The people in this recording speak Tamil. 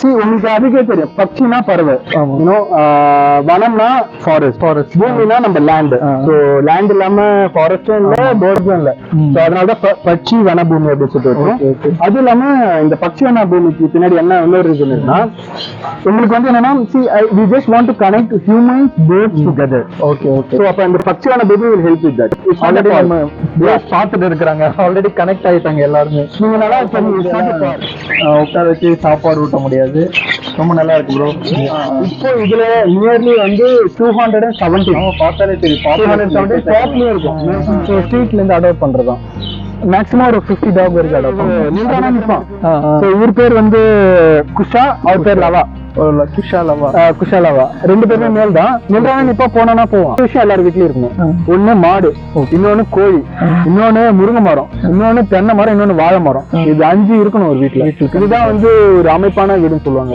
உங்களுக்கு அதுக்கே தெரியும், பக்ஷினா பறவை, வனம்னா ஃபாரஸ்ட், பூமினா நம்ம லேண்ட். ஸோ லேண்ட் இல்லாம ஃபாரஸ்டும் இல்ல, பேர்ட்ஸும் இல்ல. ஸோ அதனாலதான் பட்சி வனபூமி அப்படின்னு சொல்லிட்டு வரும். அது இல்லாம இந்த பக்ஷி வனபூமிக்கு பின்னாடி என்ன இன்னொரு இருக்குன்னா, உங்களுக்கு வந்து என்னன்னா, we just want to connect humans, birds together. So அப்ப இந்த பக்ஷி வனபூமி will help with that. Already நம்ம பார்த்துட்டு இருக்கிறாங்க, ஆல்ரெடி கனெக்ட் ஆயிட்டாங்க எல்லாருமே. நீங்க நல்லா உட்கார வச்சு சாப்பாடு ஊட்ட முடியாது, ரொம்ப நல்லா இருக்கு ப்ரோ. இப்போ இதுல நியர்லி வந்து 270 பார்த்தாலே தெரியும், 270 டாப்லயே இருக்கும். ஸ்ட்ரீட்ல இருந்து அடாப்ட் பண்றதுதான். மேக்ஸிமம் ஒரு 50 டாக் வரைக்கும் அடாப்ட் பண்ணுவோம். இவர் பேர் வந்து குஷா, அவர் பேர் லவா. குஷாலவா 2 பேருமே மேல் தான். நின்றானே இப்ப போனா போவோம். விஷயம் எல்லாரும் வீட்லயும் இருக்கணும். ஒண்ணு மாடு, இன்னொன்னு கோழி, இன்னொன்னு முருங்கை மரம், இன்னொன்னு தென்னை மரம், இன்னொன்னு வாழை மரம். இது 5 இருக்கணும் ஒரு வீட்டுல. இதுதான் வந்து ஒரு அமைப்பான வீடுன்னு சொல்லுவாங்க.